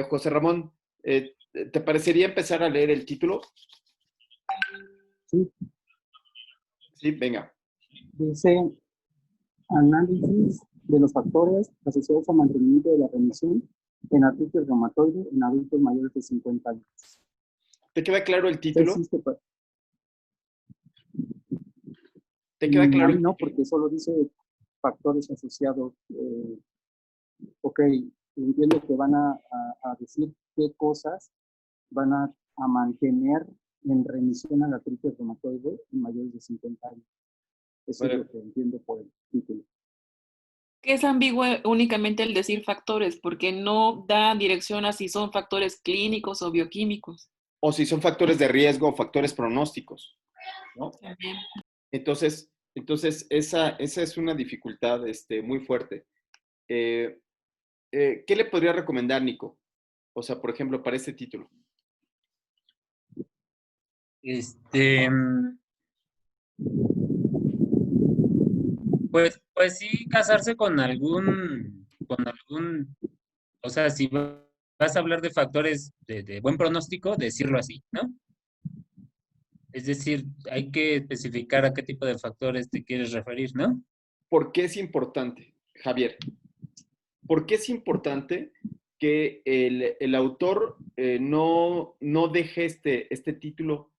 José Ramón, ¿te parecería empezar a leer el título? Sí, Sí, venga. dice análisis de los factores asociados al mantenimiento de la remisión en artritis reumatoide en adultos mayores de 50 años. ¿Te queda claro el ¿Qué título? existe? ¿Te queda A claro mí el no, título? porque solo dice factores asociados. Ok, entiendo que van a decir qué cosas van a mantener en remisión a la artritis reumatoide en mayores de 50 años. Eso es Bueno, lo que entiendo por el título. Que es ambiguo únicamente el decir factores, porque no da dirección a si son factores clínicos o bioquímicos. o si son factores de riesgo o factores pronósticos, ¿no? También. Entonces esa es una dificultad muy fuerte. ¿Qué le podría recomendar, Nico? O sea, por ejemplo, para este título. Pues sí, casarse con algún, o sea, si vas a hablar de factores de buen pronóstico, decirlo así, ¿no? Es decir, hay que especificar a qué tipo de factores te quieres referir, ¿no? ¿Por qué es importante, Javier? ¿Por qué es importante que el autor no deje este título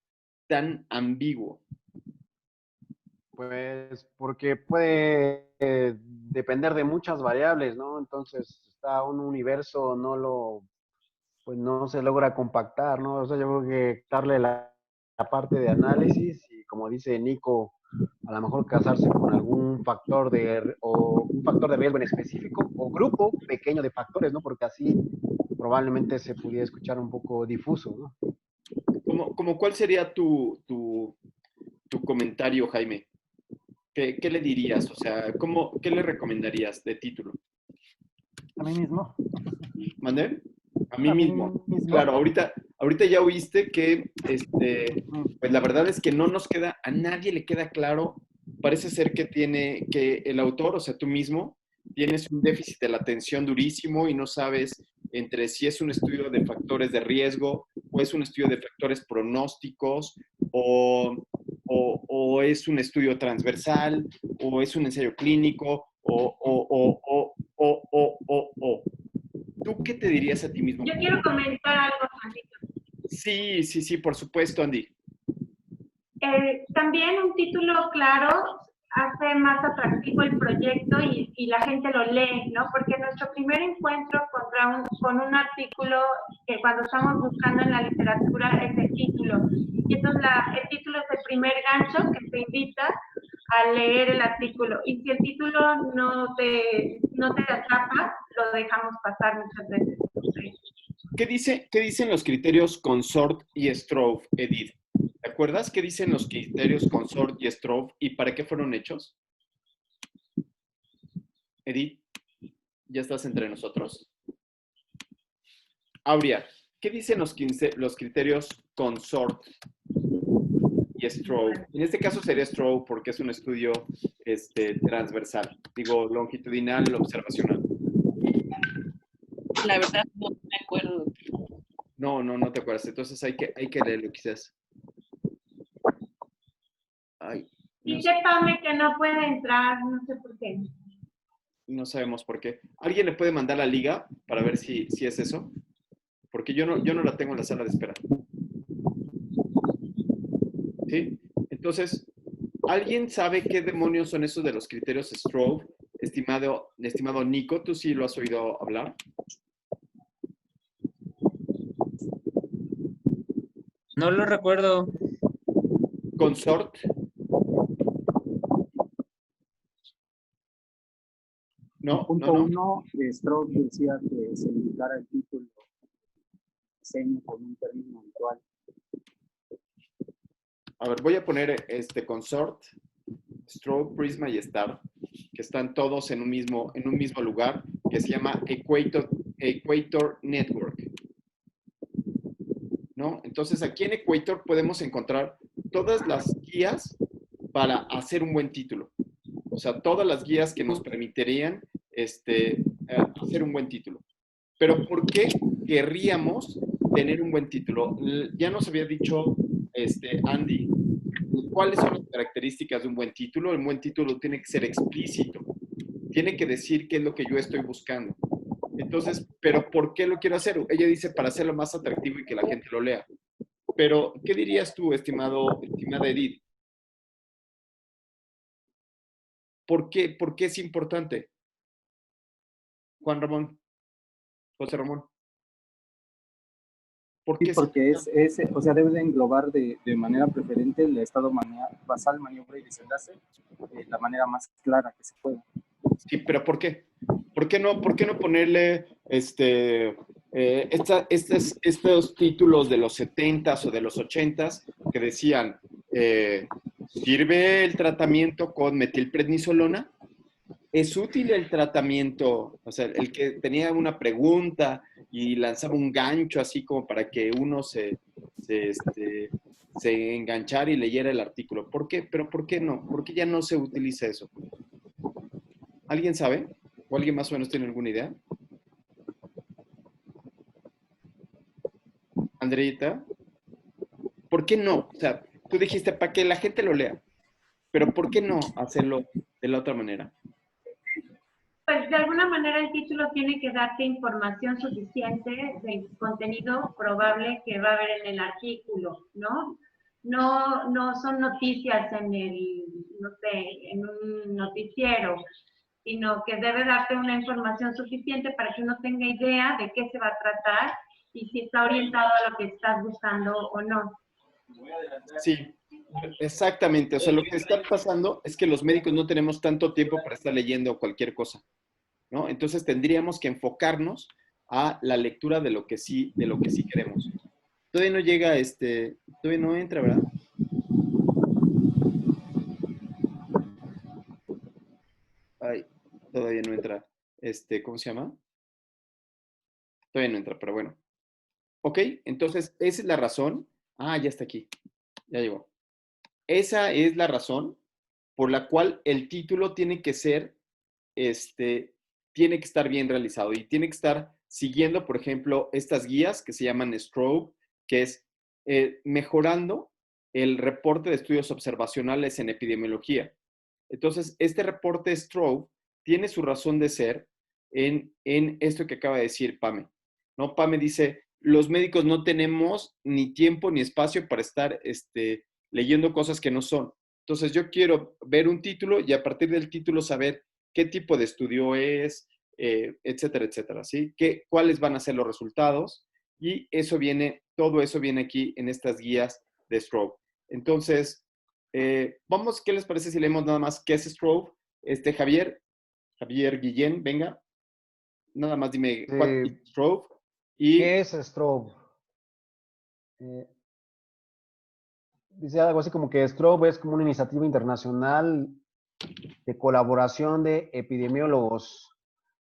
tan ambiguo? Pues porque puede depender de muchas variables, ¿no? Entonces está un universo, pues no se logra compactar, ¿no? O sea, yo creo que darle la parte de análisis y como dice Nico, a lo mejor casarse con algún o un factor de riesgo en específico o grupo pequeño de factores, ¿no? Porque así probablemente se pudiera escuchar un poco difuso, ¿no? ¿Cómo cuál sería tu comentario, Jaime? ¿Qué le dirías? O sea, ¿qué le recomendarías de título? A mí mismo. ¿Mandé? A mí A mí mismo. mismo. Claro, ahorita ya oíste que, pues la verdad es que no nos queda, a nadie le queda claro, parece ser que el autor, o sea, tú mismo, tienes un déficit de la atención durísimo y no sabes entre si es un estudio de factores de riesgo o es un estudio de factores pronósticos o es un estudio transversal o es un ensayo clínico o. ¿Tú qué te dirías a ti mismo? Yo quiero comentar algo, Juanito. Sí, por supuesto, Andy. También un título claro hace más atractivo el proyecto y la gente lo lee, ¿no? Porque nuestro primer encuentro con un artículo que cuando estamos buscando en la literatura es el título. Y entonces el título es el primer gancho que te invita a leer el artículo. Y si el título no te atrapa, lo dejamos pasar muchas veces. ¿Qué dicen los criterios Consort y Strobe, Edith? ¿Te acuerdas qué dicen los criterios Consort y Strobe y para qué fueron hechos? Edith, ¿ya estás entre nosotros? Aurea, ¿qué dicen los criterios Consort y Strobe? En este caso sería Strobe porque es un estudio transversal, digo, longitudinal, observacional. La verdad no me acuerdo. No te acuerdas. Entonces hay que leerlo quizás. Ay, no Dice Pame que no puede entrar, no sé por qué. No sabemos por qué. ¿Alguien le puede mandar la liga para ver si es eso? Porque yo no la tengo en la sala de espera. ¿Sí? Entonces, ¿alguien sabe qué demonios son esos de los criterios Strobe? Estimado Nico, ¿tú sí lo has oído hablar? No lo recuerdo. Consort. No. Punto uno, Strobe decía que se indicara el título diseño con un término habitual. A ver, voy a poner Consort, Strobe, Prisma y Star, que están todos en un mismo lugar, que se llama Equator Network. ¿No? Entonces, aquí en Equator podemos encontrar todas las guías para hacer un buen título. O sea, todas las guías que nos permitirían hacer un buen título. Pero ¿por qué querríamos tener un buen título? Ya nos había dicho Andy, ¿cuáles son las características de un buen título? El buen título tiene que ser explícito, tiene que decir qué es lo que yo estoy buscando. Entonces, ¿pero por qué lo quiero hacer? Ella dice para hacerlo más atractivo y que la gente lo lea. Pero, ¿qué dirías tú, estimada Edith? ¿Por qué es importante? Juan Ramón, José Ramón, ¿por Sí, qué es porque importante? o sea, debe de englobar de manera preferente el estado basal, maniobra y desenlace de la manera más clara que se pueda. Sí, pero ¿por qué? Por qué no ponerle estos títulos de los 70s o de los 80s que decían, ¿sirve el tratamiento con metilprednisolona? ¿Es útil el tratamiento? O sea, el que tenía una pregunta y lanzaba un gancho así como para que uno se enganchara y leyera el artículo. ¿Por qué? ¿Pero por qué no? ¿Por qué ya no se utiliza eso? ¿Alguien sabe? ¿O alguien más o menos tiene alguna idea? Andreita, ¿por qué no? O sea, tú dijiste para que la gente lo lea, pero ¿por qué no hacerlo de la otra manera? Pues de alguna manera el título tiene que darte información suficiente del contenido probable que va a haber en el artículo, ¿no? No son noticias no sé, en un noticiero, sino que debe darte una información suficiente para que uno tenga idea de qué se va a tratar y si está orientado a lo que estás buscando o no. Sí, exactamente. O sea, lo que está pasando es que los médicos no tenemos tanto tiempo para estar leyendo cualquier cosa, ¿no? Entonces tendríamos que enfocarnos a la lectura de lo que sí queremos. Todavía no llega, todavía no entra, ¿verdad? Ay, todavía no entra. ¿Cómo se llama? Todavía no entra, pero bueno. Ok, entonces esa es la razón. Ah, ya está aquí. Ya llegó. Esa es la razón por la cual el título tiene que ser, tiene que estar bien realizado y tiene que estar siguiendo, por ejemplo, estas guías que se llaman STROBE, que es mejorando el reporte de estudios observacionales en epidemiología. Entonces, este reporte STROBE tiene su razón de ser en esto que acaba de decir Pame. ¿No? Pame dice, los médicos no tenemos ni tiempo ni espacio para estar leyendo cosas que no son. Entonces, yo quiero ver un título y a partir del título saber qué tipo de estudio es, etcétera, etcétera, ¿sí? ¿Cuáles van a ser los resultados? Y todo eso viene aquí en estas guías de Strobe. Entonces, vamos, ¿qué les parece si leemos nada más qué es Strobe? Javier Guillén, venga, nada más dime cuál es Strobe. Y ¿Qué es Strobe? Dice algo así como que Strobe es como una iniciativa internacional de colaboración de epidemiólogos,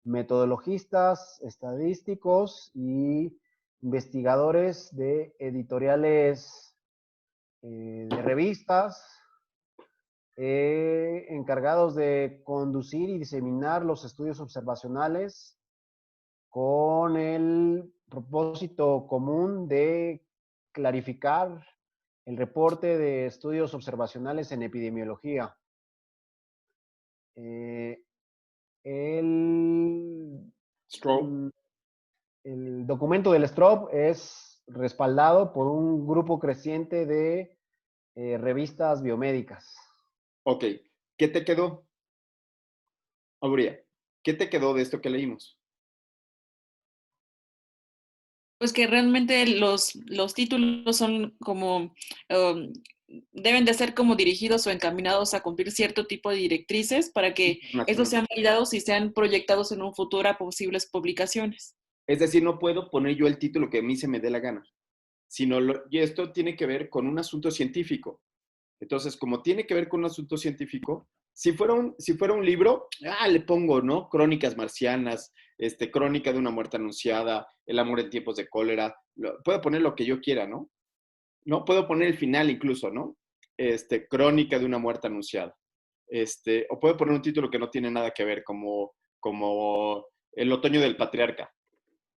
metodologistas, estadísticos y investigadores de editoriales de revistas encargados de conducir y diseminar los estudios observacionales con el propósito común de clarificar el reporte de estudios observacionales en epidemiología. Strobe. El documento del STROBE es respaldado por un grupo creciente de revistas biomédicas. Ok, ¿qué te quedó? Aurea, ¿qué te quedó de esto que leímos? Pues que realmente los títulos son como, deben de ser como dirigidos o encaminados a cumplir cierto tipo de directrices para que estos sean validados y sean proyectados en un futuro a posibles publicaciones. Es decir, no puedo poner yo el título que a mí se me dé la gana, y esto tiene que ver con un asunto científico. Entonces, como tiene que ver con un asunto científico, si fuera un libro, le pongo, ¿no? Crónicas marcianas, crónica de una muerte anunciada, el amor en tiempos de cólera, puedo poner lo que yo quiera, ¿no? No, puedo poner el final incluso, ¿no? Crónica de una muerte anunciada. O puedo poner un título que no tiene nada que ver, como El otoño del patriarca,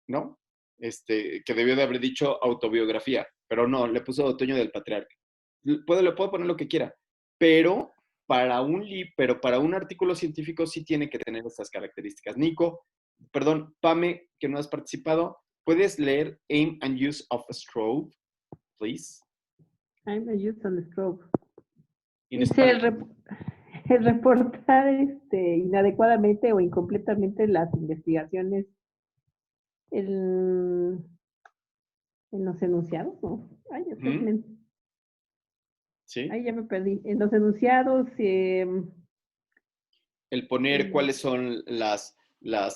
¿no? Que debió de haber dicho autobiografía, pero no, le puso Otoño del Patriarca. Le puedo poner lo que quiera, pero pero para un artículo científico sí tiene que tener estas características. Nico, perdón, Pame, que no has participado, ¿puedes leer Aim and Use of a Strobe, please? I'm a use on the stroke. In Dice Spanish. el reportar inadecuadamente o incompletamente las investigaciones en los enunciados, ¿no? Ay, ¿Sí? ya me perdí. En los enunciados, El poner cuáles son las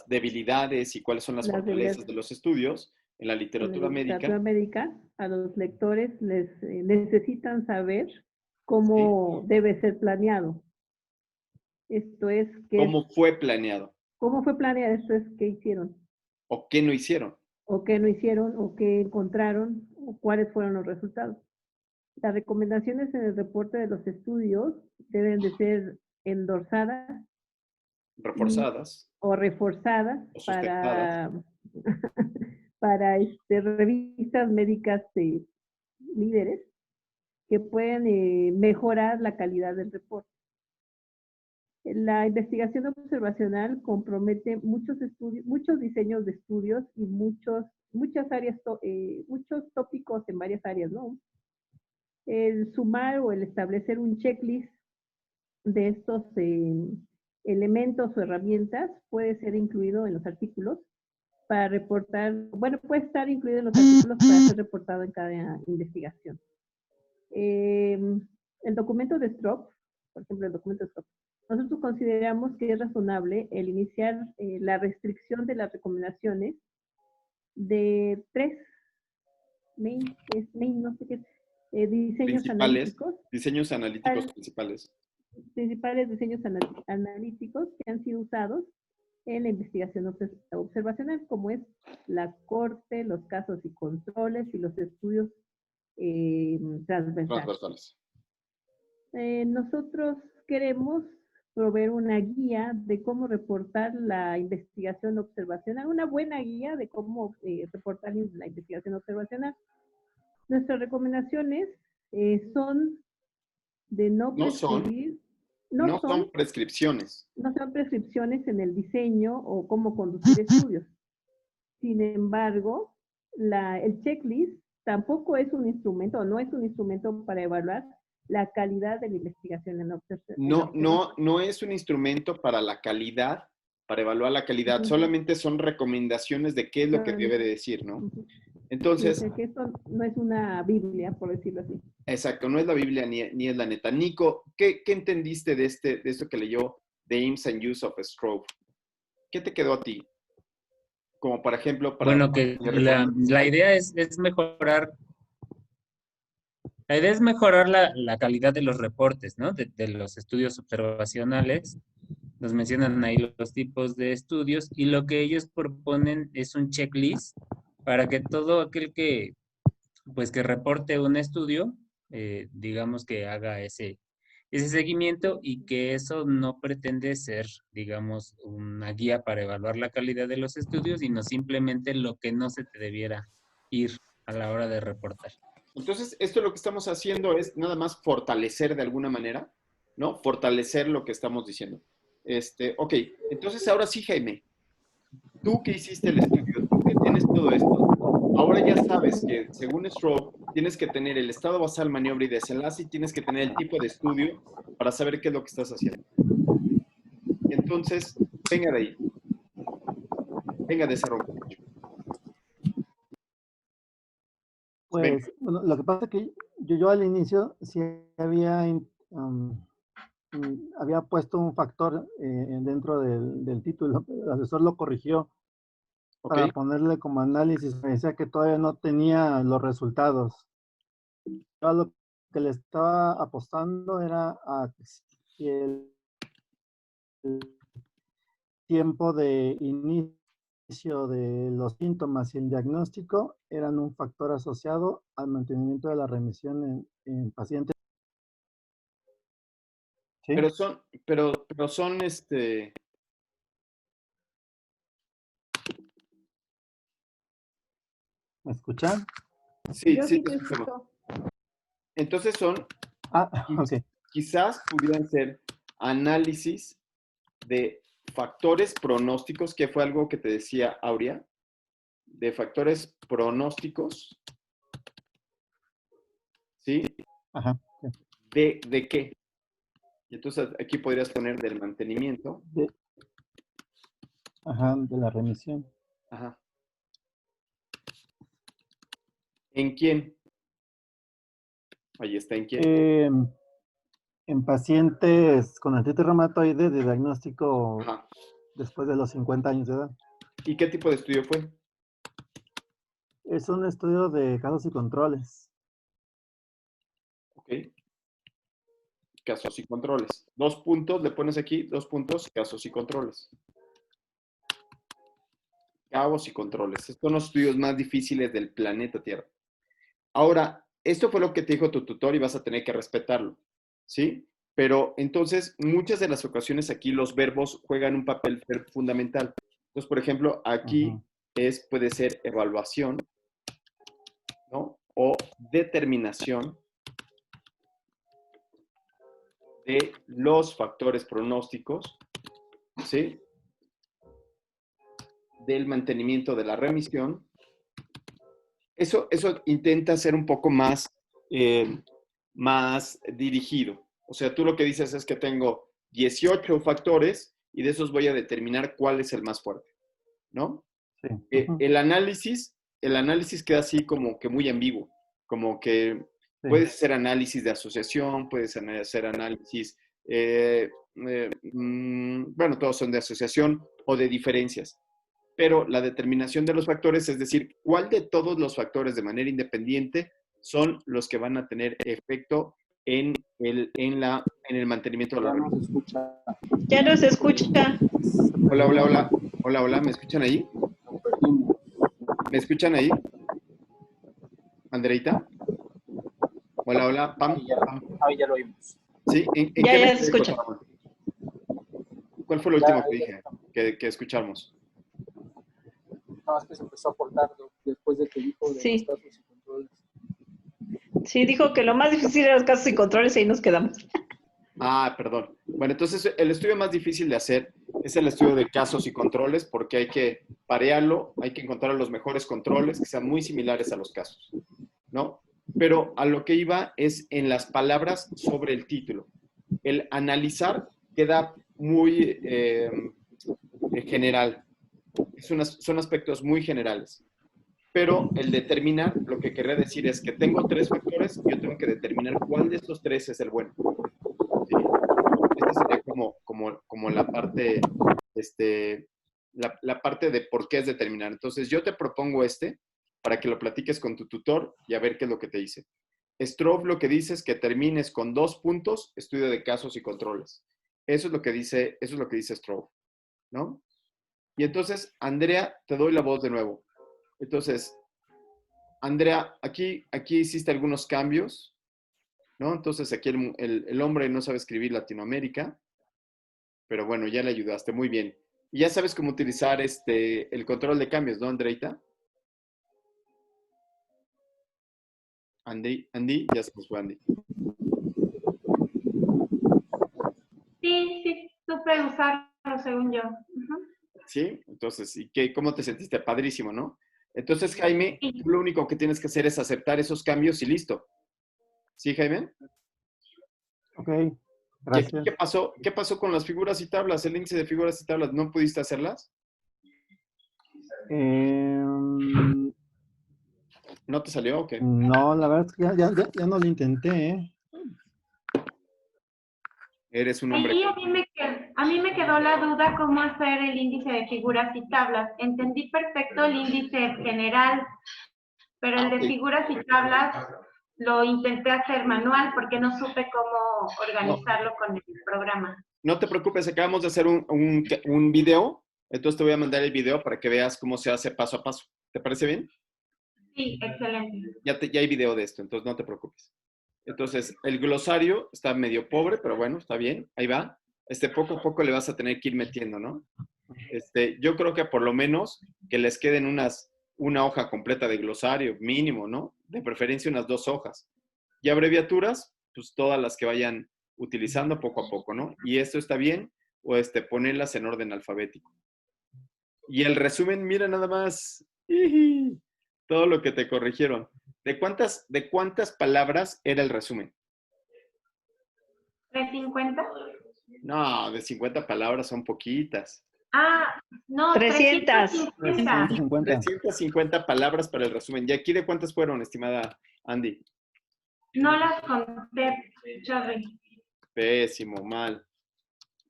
debilidades y cuáles son las fortalezas de los estudios en la literatura médica. A los lectores les necesitan saber cómo debe ser planeado. Esto es ¿Cómo fue planeado? ¿Cómo fue planeado? Esto es qué hicieron. ¿O qué no hicieron? O qué no hicieron, o qué encontraron, o cuáles fueron los resultados. Las recomendaciones en el reporte de los estudios deben de ser endorsadas Reforzadas. o reforzadas O sustentadas. para revistas médicas líderes que pueden mejorar la calidad del reporte. La investigación observacional compromete muchos estudios, muchos diseños de estudios y muchas áreas, muchos tópicos en varias áreas, ¿no? El sumar o el establecer un checklist de estos elementos o herramientas puede ser incluido en los artículos para reportar, bueno, puede estar incluido en los artículos para ser reportado en cada investigación. El documento de Stroop, por ejemplo, el documento de Stroop, nosotros consideramos que es razonable el iniciar la restricción de las recomendaciones de 3 no sé qué, diseños analíticos. Diseños analíticos principales. Principales diseños analíticos que han sido usados en la investigación observacional, como es la corte, los casos y controles y los estudios transversales. Nosotros queremos proveer una guía de cómo reportar la investigación observacional, una buena guía de cómo reportar la investigación observacional. Nuestras recomendaciones son de no prescribir. No son prescripciones. No son prescripciones en el diseño o cómo conducir estudios. Sin embargo, el checklist tampoco es un instrumento, o no es un instrumento para evaluar la calidad de la investigación en observación. No es un instrumento para la calidad, para evaluar la calidad, solamente son recomendaciones de qué es lo que debe de decir, ¿no? Entonces... que esto no es una Biblia, por decirlo así. Exacto, no es la Biblia ni es la neta. Nico, ¿qué entendiste de esto que leyó de Aims and Use of a Strobe? ¿Qué te quedó a ti? Como por ejemplo, bueno, que la idea es mejorar. La idea es mejorar la calidad de los reportes, ¿no? De los estudios observacionales. Nos mencionan ahí los tipos de estudios y lo que ellos proponen es un checklist para que todo aquel que reporte un estudio, digamos que haga ese seguimiento y que eso no pretende ser, digamos, una guía para evaluar la calidad de los estudios, sino simplemente lo que no se te debiera ir a la hora de reportar. Entonces, esto lo que estamos haciendo es nada más fortalecer de alguna manera, ¿no? Fortalecer lo que estamos diciendo. Ok, entonces ahora sí, Jaime, tú que hiciste el estudio, tú que tienes todo esto, ahora ya sabes que según Strobe tienes que tener el estado basal, maniobra y desenlace y tienes que tener el tipo de estudio para saber qué es lo que estás haciendo. Entonces, venga de ahí. Venga de ese ronco. Pues, bueno, lo que pasa es que yo al inicio sí había puesto un factor dentro del título. El asesor lo corrigió para ponerle como análisis. Me decía que todavía no tenía los resultados. Yo lo que le estaba apostando era a si el tiempo de inicio de los síntomas y el diagnóstico eran un factor asociado al mantenimiento de la remisión en pacientes. ¿Sí? Pero son ¿Me escuchan? Sí, Yo sí, sí te te escuchamos. escucho. Entonces Ok. quizás pudieran ser análisis de factores pronósticos, que fue algo que te decía Aurea, de factores pronósticos, ¿sí? Ajá. Sí. ¿De qué? Y entonces aquí podrías poner del mantenimiento. Ajá, de la remisión. Ajá. ¿En quién? Ahí está, ¿en quién? En pacientes con artritis reumatoide de diagnóstico Ajá. después de los 50 años de edad. ¿Y qué tipo de estudio fue? Es un estudio de casos y controles. Ok. Casos y controles. 2 puntos, le pones aquí, 2 puntos, casos y controles. Casos y controles. Estos son los estudios más difíciles del planeta Tierra. Ahora, esto fue lo que te dijo tu tutor y vas a tener que respetarlo, ¿sí? Pero entonces, muchas de las ocasiones aquí los verbos juegan un papel fundamental. Entonces, por ejemplo, aquí puede ser evaluación, ¿no? O determinación de los factores pronósticos, ¿sí? Del mantenimiento de la remisión. Eso intenta ser un poco más dirigido. O sea, tú lo que dices es que tengo 18 factores y de esos voy a determinar cuál es el más fuerte, ¿no? Sí. El análisis queda así como que muy ambiguo, como que Sí. puedes hacer análisis de asociación, puedes hacer análisis, bueno, todos son de asociación o de diferencias, pero la determinación de los factores, es decir, cuál de todos los factores de manera independiente son los que van a tener efecto en el mantenimiento de la Ya no se remisión. escucha. Ya no se escucha. Hola, ¿me escuchan ahí? Lo perdimos. ¿Me escuchan ahí? ¿Andreita? Hola, Pam. Ahí ya lo oímos. ¿Sí? ¿En Ya, qué ya me se quedé, escucha. por favor? ¿Cuál fue lo último que dije? Que escuchamos. No, es que se empezó a cortar después de que dijo de Sí. los casos y controles. Sí, dijo que lo más difícil eran los casos y controles y ahí nos quedamos. Ah, perdón. Bueno, entonces el estudio más difícil de hacer es el estudio de casos y controles porque hay que parearlo, hay que encontrar los mejores controles que sean muy similares a los casos, ¿no? Pero a lo que iba es en las palabras sobre el título. El analizar queda muy general. Son aspectos muy generales. Pero el determinar, lo que querría decir es que tengo 3 factores y yo tengo que determinar cuál de estos 3 es el bueno. ¿Sí? Esta sería como la parte, la parte de por qué es determinar. Entonces, yo te propongo para que lo platiques con tu tutor y a ver qué es lo que te dice. Strobe lo que dice es que termines con 2 puntos, estudio de casos y controles. Eso es lo que dice Strobe, ¿no? Y entonces, Andrea, te doy la voz de nuevo. Entonces, Andrea, aquí hiciste algunos cambios, ¿no? Entonces, aquí el hombre no sabe escribir Latinoamérica, pero bueno, ya le ayudaste, muy bien. Y ya sabes cómo utilizar el control de cambios, ¿no, Andreita? Andy, ya se nos fue Andy. Sí, supe usarlo según yo. ¿Sí? Entonces, cómo te sentiste? Padrísimo, ¿no? Entonces, Jaime, tú lo único que tienes que hacer es aceptar esos cambios y listo. ¿Sí, Jaime? Ok, gracias. ¿Qué pasó con las figuras y tablas? El índice de figuras y tablas, ¿no pudiste hacerlas? ¿No te salió o qué? No, la verdad es que ya no lo intenté, ¿eh? Eres un hombre. Ahí a mí me quedó la duda cómo hacer el índice de figuras y tablas. Entendí perfecto el índice general, pero el de figuras y tablas lo intenté hacer manual porque no supe cómo organizarlo con el programa. No te preocupes, acabamos de hacer un video, entonces te voy a mandar el video para que veas cómo se hace paso a paso. ¿Te parece bien? Sí, excelente. Ya hay video de esto, entonces no te preocupes. Entonces, el glosario está medio pobre, pero bueno, está bien, ahí va. Poco a poco le vas a tener que ir metiendo, ¿no? Yo creo que por lo menos que les queden unas una hoja completa de glosario, mínimo, ¿no? De preferencia unas 2 hojas. Y abreviaturas, pues todas las que vayan utilizando poco a poco, ¿no? Y esto está bien, o ponerlas en orden alfabético. Y el resumen, mira nada más, ¡iji! Todo lo que te corrigieron. ¿De cuántas palabras era el resumen? ¿De 50? No, de 50 palabras son poquitas. Ah, no, 300. 350. 350. 350 palabras para el resumen. ¿Y aquí de cuántas fueron, estimada Andy? No las conté, Charlie. Pésimo, mal.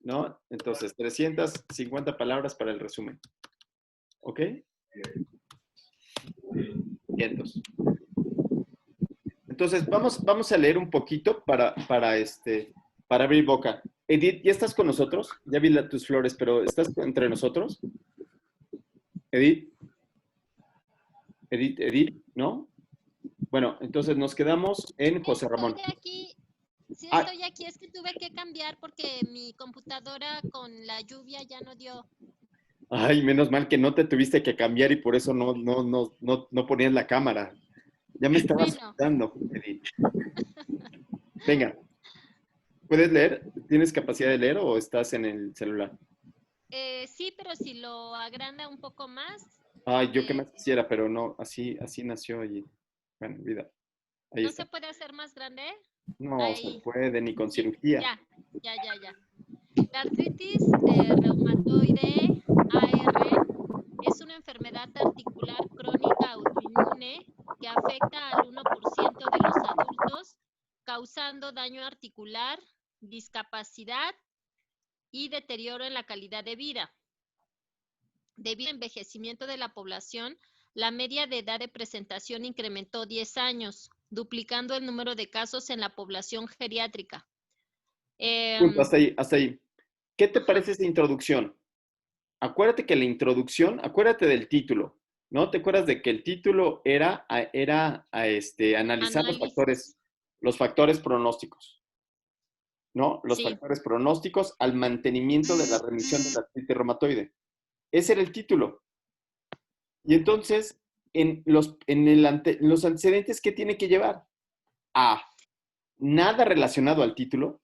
¿No? Entonces, 350 palabras para el resumen. ¿Ok? 500. Entonces, vamos a leer un poquito para abrir boca. Edith, ¿ya estás con nosotros? Ya vi tus flores, pero ¿estás entre nosotros? Edith. Edith, ¿no? Bueno, entonces nos quedamos en José Ramón. Estoy aquí. Sí, Ah. estoy aquí. Es que tuve que cambiar porque mi computadora con la lluvia ya no dio. Ay, menos mal que no te tuviste que cambiar y por eso no ponías la cámara. Ya me estabas Bueno. asustando, Edith. Venga. ¿Puedes leer? ¿Tienes capacidad de leer o estás en el celular? Sí, pero si lo agranda un poco más. Ay, yo qué más quisiera, pero no, así nació y bueno, vida. Ahí ¿No está. se puede hacer más grande? No Ahí. se puede, ni con cirugía. Ya. La artritis reumatoide AR es una enfermedad articular crónica autoinmune que afecta al 1% de los adultos, causando daño articular, discapacidad y deterioro en la calidad de vida. Debido al envejecimiento de la población, la media de edad de presentación incrementó 10 años, duplicando el número de casos en la población geriátrica. Punto, hasta ahí. ¿Qué te parece esta introducción? Acuérdate que la introducción, acuérdate del título, ¿no? ¿Te acuerdas de que el título era analizar los factores pronósticos, ¿no? Los factores pronósticos al mantenimiento de la remisión de la artritis reumatoide. Ese era el título. Y entonces, en los antecedentes, ¿qué tiene que llevar? A, nada relacionado al título.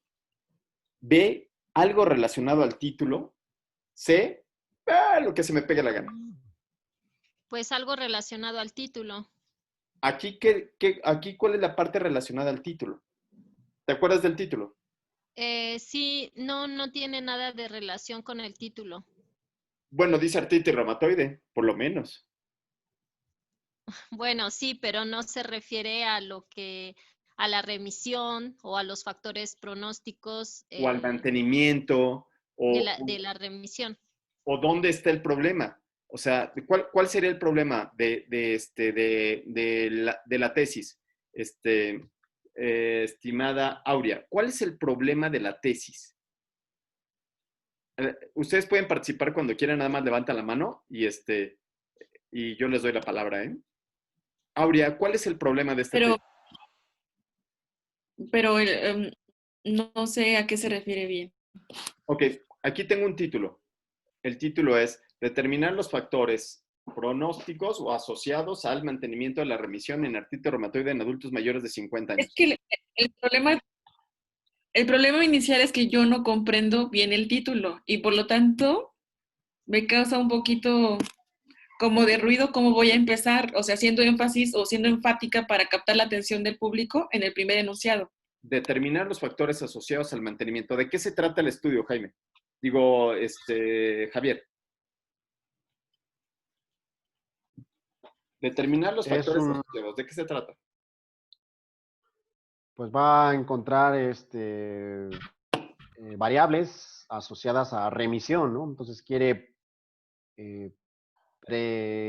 B, algo relacionado al título. C, lo que se me pegue la gana. Pues algo relacionado al título. Aquí, aquí, ¿cuál es la parte relacionada al título? ¿Te acuerdas del título? Sí, no tiene nada de relación con el título. Bueno, dice artritis reumatoide, por lo menos. Bueno, sí, pero no se refiere a la remisión o a los factores pronósticos. O al mantenimiento. De la remisión. O dónde está el problema. O sea, ¿cuál sería el problema de la tesis? Estimada Aurea, ¿cuál es el problema de la tesis? Ustedes pueden participar cuando quieran, nada más levanta la mano y yo les doy la palabra, ¿eh? Aurea, ¿cuál es el problema de esta tesis? Pero no sé a qué se refiere bien. Ok, aquí tengo un título. El título es determinar los factores pronósticos o asociados al mantenimiento de la remisión en artritis reumatoide en adultos mayores de 50 años. Es que el problema inicial es que yo no comprendo bien el título y por lo tanto me causa un poquito como de ruido cómo voy a empezar, o sea, haciendo énfasis o siendo enfática para captar la atención del público en el primer enunciado. Determinar los factores asociados al mantenimiento. ¿De qué se trata el estudio, Jaime? Digo, Javier. Determinar los factores asociados. ¿De qué se trata? Pues va a encontrar variables asociadas a remisión, ¿no? Entonces quiere,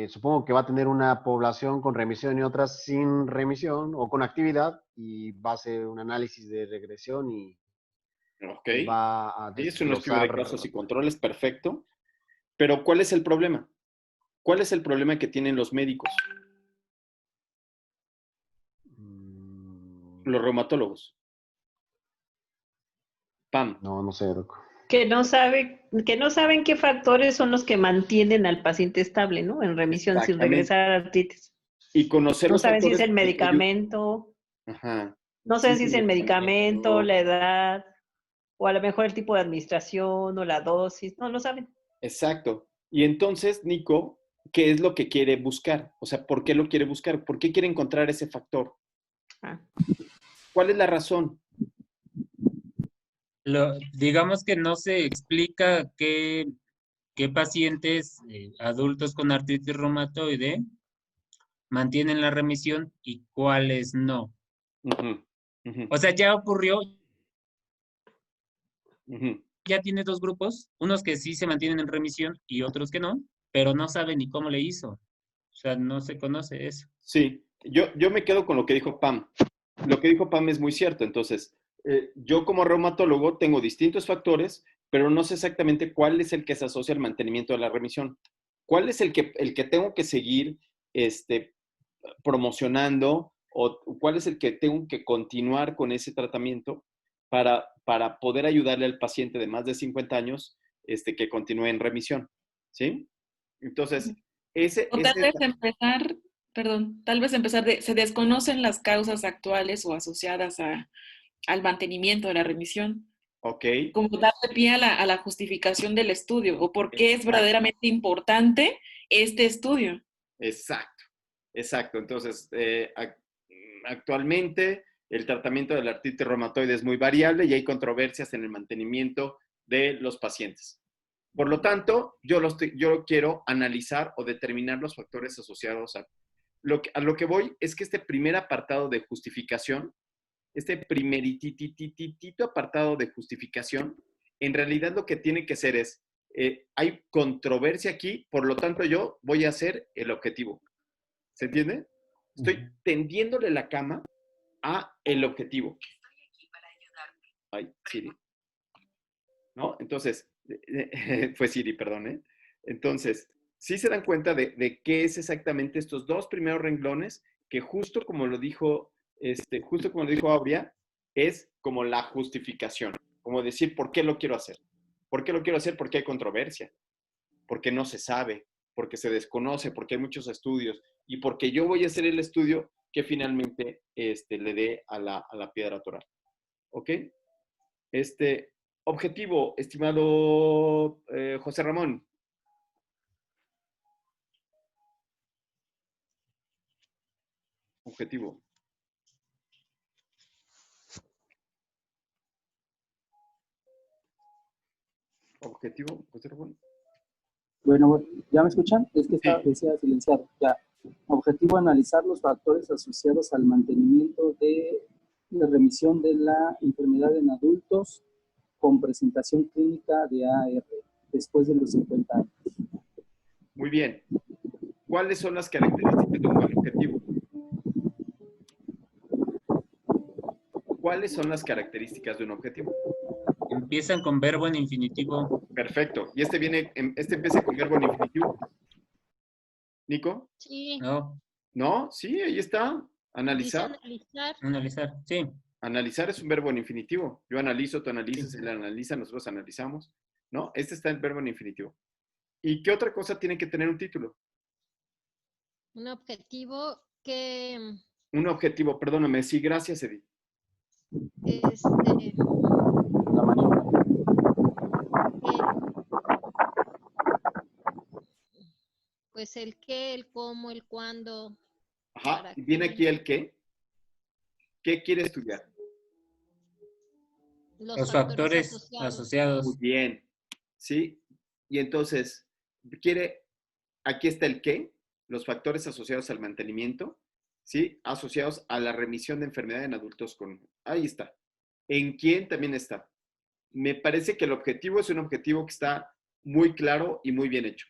supongo que va a tener una población con remisión y otras sin remisión o con actividad y va a hacer un análisis de regresión y va a Sí, es un estudio de desglosar. casos y controles, perfecto. Pero ¿cuál es el problema? ¿Cuál es el problema que tienen los médicos? Los reumatólogos. Pam. No sé, Doc. que no saben qué factores son los que mantienen al paciente estable, ¿no? En remisión sin Exactamente. regresar a artritis. Y conocer No los saben si es factores el que te ayudan. medicamento, Ajá. no Sí, saben si sí, es el medicamento, medicamento. la edad, o a lo mejor el tipo de administración o la dosis, no lo saben. Exacto. Y entonces, Nico, ¿qué es lo que quiere buscar? O sea, ¿por qué lo quiere buscar? ¿Por qué quiere encontrar ese factor? Ah. ¿Cuál es la razón? Digamos que no se explica qué pacientes adultos con artritis reumatoide mantienen la remisión y cuáles no. Ujú, ujú, O sea, ya ocurrió, ujú. ya tiene dos grupos, unos que sí se mantienen en remisión y otros que no, pero no sabe ni cómo le hizo. O sea, no se conoce eso. Sí, yo me quedo con lo que dijo Pam. Lo que dijo Pam es muy cierto. Entonces, yo como reumatólogo tengo distintos factores, pero no sé exactamente cuál es el que se asocia al mantenimiento de la remisión. ¿Cuál es el que tengo que seguir promocionando o cuál es el que tengo que continuar con ese tratamiento para poder ayudarle al paciente de más de 50 años que continúe en remisión? ¿Sí? Entonces, O tal vez empezar, perdón, tal vez empezar se desconocen las causas actuales o asociadas al mantenimiento de la remisión. Ok. Como darle pie a la justificación del estudio o por qué es Exacto. verdaderamente importante este estudio. Exacto, exacto. Entonces, actualmente el tratamiento de la artritis reumatoide es muy variable y hay controversias en el mantenimiento de los pacientes. Por lo tanto, yo quiero analizar o determinar los factores asociados a lo que voy es que este primer apartado de justificación, este primeritititito apartado de justificación, en realidad lo que tiene que ser es, hay controversia aquí, por lo tanto yo voy a hacer el objetivo. ¿Se entiende? Estoy tendiéndole la cama a el objetivo. Estoy aquí para ayudarte. Ay, Siri. ¿No? Entonces, fue Siri, perdón, ¿eh? Entonces, sí se dan cuenta de qué es exactamente estos dos primeros renglones que justo como lo dijo Aurea, es como la justificación, como decir por qué lo quiero hacer. ¿Por qué lo quiero hacer? Porque hay controversia, porque no se sabe, porque se desconoce, porque hay muchos estudios y porque yo voy a hacer el estudio que finalmente le dé a la piedra toral. ¿Ok? Objetivo, estimado José Ramón. Objetivo. Objetivo, José Ramón. Bueno, ¿ya me escuchan? Es que decía silenciado. Ya. Objetivo, analizar los factores asociados al mantenimiento de la remisión de la enfermedad en adultos con presentación clínica de AR después de los 50 años. Muy bien. ¿Cuáles son las características de un buen objetivo? ¿Cuáles son las características de un objetivo? Empiezan con verbo en infinitivo. Perfecto. ¿Y este empieza con verbo en infinitivo? ¿Nico? Sí. No. ¿No? Sí, ahí está. Analizar. Dice analizar. Analizar, sí. Analizar es un verbo en infinitivo. Yo analizo, tú analizas, él analiza, nosotros analizamos. ¿No? Este está en verbo en infinitivo. ¿Y qué otra cosa tiene que tener un título? Un objetivo que... Un objetivo, perdóname. Sí, gracias, Edith. La maniobra. Pues el qué, el cómo, el cuándo. Ajá. ¿Y viene aquí el qué? ¿Qué quiere estudiar? Los factores asociados. Muy bien. ¿Sí? Y entonces, aquí está el qué, los factores asociados al mantenimiento, ¿sí? Asociados a la remisión de enfermedad en adultos con... Ahí está. ¿En quién también está? Me parece que el objetivo es un objetivo que está muy claro y muy bien hecho,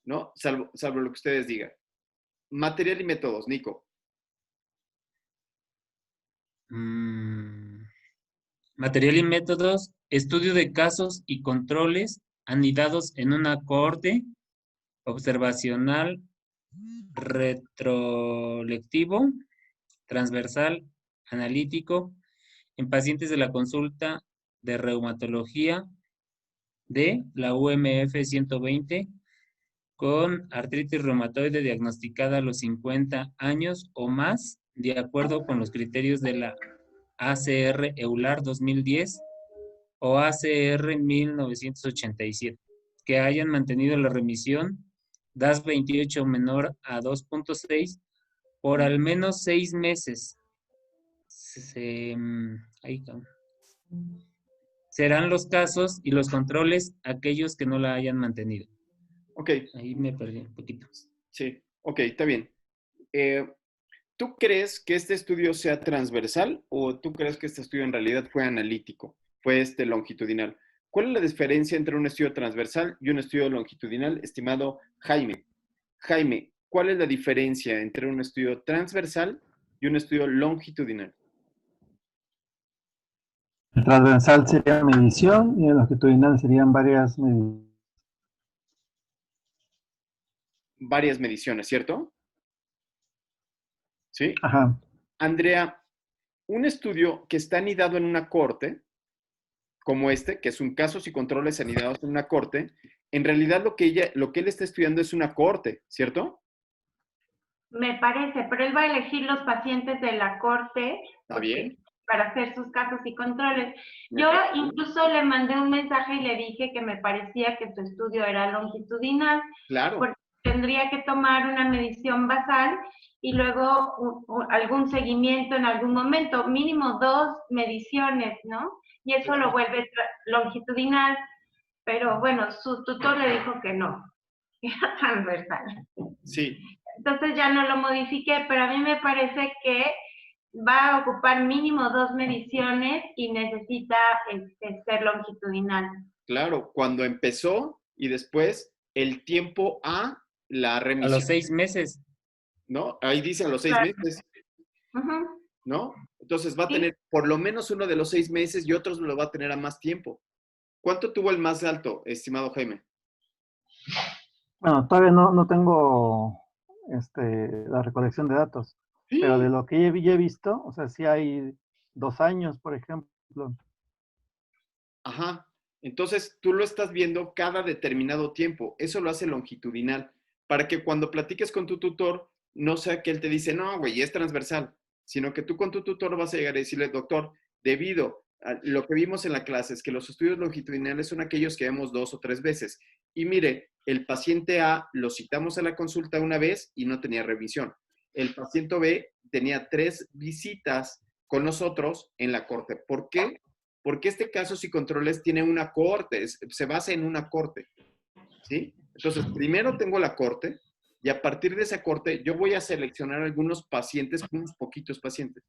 ¿no? Salvo lo que ustedes digan. Material y métodos, Nico. Material y métodos, estudio de casos y controles anidados en una cohorte observacional, retrolectivo, transversal, analítico, en pacientes de la consulta de reumatología D, la UMF 120, con artritis reumatoide diagnosticada a los 50 años o más, de acuerdo con los criterios de la ACR EULAR 2010 o ACR 1987, que hayan mantenido la remisión DAS28 menor a 2.6 por al menos 6 meses. Serán los casos y los controles aquellos que no la hayan mantenido. Ok. Ahí me perdí un poquito. Sí, ok, está bien. ¿Tú crees que este estudio sea transversal o tú crees que este estudio en realidad fue analítico, fue longitudinal? ¿Cuál es la diferencia entre un estudio transversal y un estudio longitudinal, estimado Jaime? Jaime, ¿cuál es la diferencia entre un estudio transversal y un estudio longitudinal? El transversal sería medición y el longitudinal serían varias mediciones. Varias mediciones, ¿cierto? ¿Sí? Ajá. Andrea, un estudio que está anidado en una corte, como este, que es un casos y controles anidados en una corte, en realidad lo que él está estudiando es una corte, ¿cierto? Me parece, pero él va a elegir los pacientes de la corte. Está bien. Para hacer sus casos y controles. Yo incluso le mandé un mensaje y le dije que me parecía que su estudio era longitudinal. Claro. Porque tendría que tomar una medición basal y luego algún seguimiento en algún momento, mínimo 2 mediciones, ¿no? Y eso lo vuelve longitudinal. Pero bueno, su tutor le dijo que no, que era transversal. Sí. Entonces ya no lo modifiqué, pero a mí me parece que va a ocupar mínimo 2 mediciones y necesita ser longitudinal. Claro, cuando empezó y después el tiempo a la remisión. A los 6 meses. ¿No? Ahí dice a los 6 meses. ¿No? Entonces va a tener por lo menos uno de los 6 meses y otros lo va a tener a más tiempo. ¿Cuánto tuvo el más alto, estimado Jaime? Bueno, todavía no tengo la recolección de datos, pero de lo que ya he visto, o sea, sí hay 2 años, por ejemplo. Ajá. Entonces, tú lo estás viendo cada determinado tiempo. Eso lo hace longitudinal. Para que cuando platiques con tu tutor, no sea que él te dice, no, güey, es transversal, sino que tú con tu tutor vas a llegar a decirle, doctor, debido a lo que vimos en la clase, es que los estudios longitudinales son aquellos que vemos 2 o 3 veces. Y mire, el paciente A lo citamos a la consulta una vez y no tenía revisión. El paciente B tenía 3 visitas con nosotros en la corte. ¿Por qué? Porque este casos y controles tiene una corte, se basa en una corte, ¿sí? Entonces, primero tengo la corte y a partir de esa corte yo voy a seleccionar algunos pacientes, unos poquitos pacientes.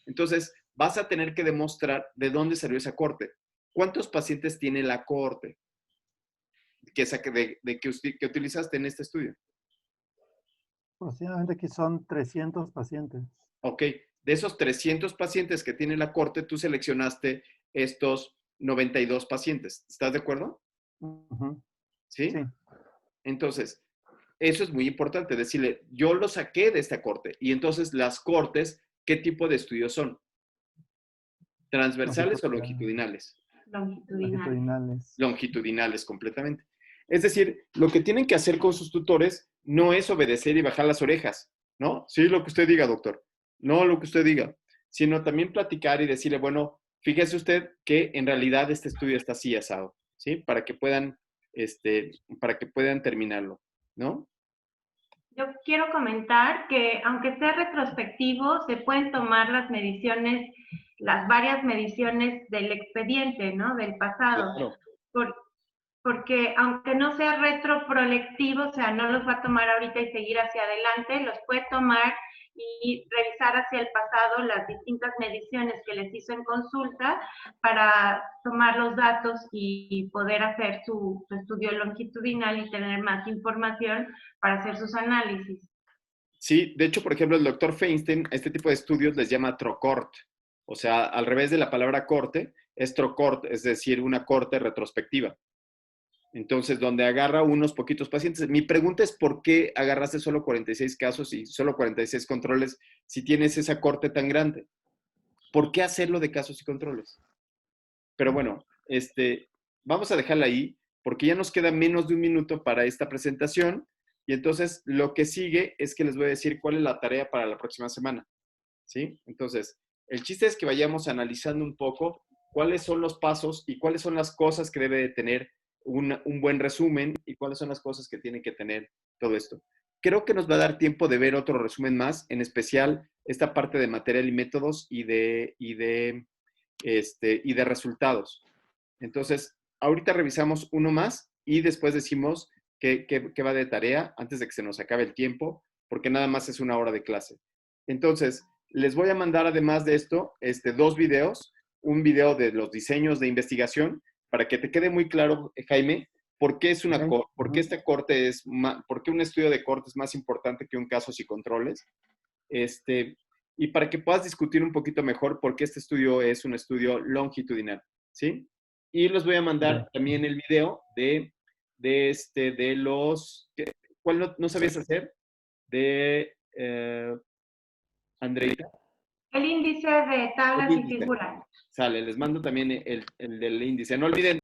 Entonces, vas a tener que demostrar de dónde salió esa corte. ¿Cuántos pacientes tiene la corte que utilizaste en este estudio? Aproximadamente aquí son 300 pacientes. Ok, de esos 300 pacientes que tiene la corte, tú seleccionaste estos 92 pacientes. ¿Estás de acuerdo? ¿Sí? Sí. Entonces, eso es muy importante, decirle, yo lo saqué de esta corte. Y entonces, las cortes, ¿qué tipo de estudios son? ¿Transversales o longitudinales? Longitudinales. Longitudinales, completamente. Es decir, lo que tienen que hacer con sus tutores no es obedecer y bajar las orejas, ¿no? Sí, lo que usted diga, doctor. No lo que usted diga, sino también platicar y decirle, bueno, fíjese usted que en realidad este estudio está así asado, ¿sí? Para que puedan terminarlo, ¿no? Yo quiero comentar que aunque sea retrospectivo, se pueden tomar las mediciones, las varias mediciones del expediente, ¿no? Del pasado. Claro. Porque aunque no sea retroprospectivo, o sea, no los va a tomar ahorita y seguir hacia adelante, los puede tomar y revisar hacia el pasado las distintas mediciones que les hizo en consulta para tomar los datos y poder hacer su estudio longitudinal y tener más información para hacer sus análisis. Sí, de hecho, por ejemplo, el doctor Feinstein, a este tipo de estudios les llama trocort. O sea, al revés de la palabra corte, es trocort, es decir, una corte retrospectiva. Entonces, donde agarra unos poquitos pacientes. Mi pregunta es, ¿por qué agarraste solo 46 casos y solo 46 controles si tienes esa corte tan grande? ¿Por qué hacerlo de casos y controles? Pero bueno, vamos a dejarla ahí porque ya nos queda menos de un minuto para esta presentación y entonces lo que sigue es que les voy a decir cuál es la tarea para la próxima semana, ¿sí? Entonces, el chiste es que vayamos analizando un poco cuáles son los pasos y cuáles son las cosas que debe de tener un buen resumen y cuáles son las cosas que tiene que tener todo esto. Creo que nos va a dar tiempo de ver otro resumen más, en especial esta parte de material y métodos y de resultados. Entonces, ahorita revisamos uno más y después decimos qué va de tarea antes de que se nos acabe el tiempo, porque nada más es una hora de clase. Entonces, les voy a mandar además de esto, 2 videos, un video de los diseños de investigación, para que te quede muy claro, Jaime, por qué por qué este corte es por qué un estudio de corte es más importante que un casos y controles. Y para que puedas discutir un poquito mejor por qué este estudio es un estudio longitudinal, ¿sí? Y les voy a mandar también el video de los... ¿Cuál no sabías hacer? De Andreita. El índice de tablas y figuras. Sale, les mando también el del índice. No olviden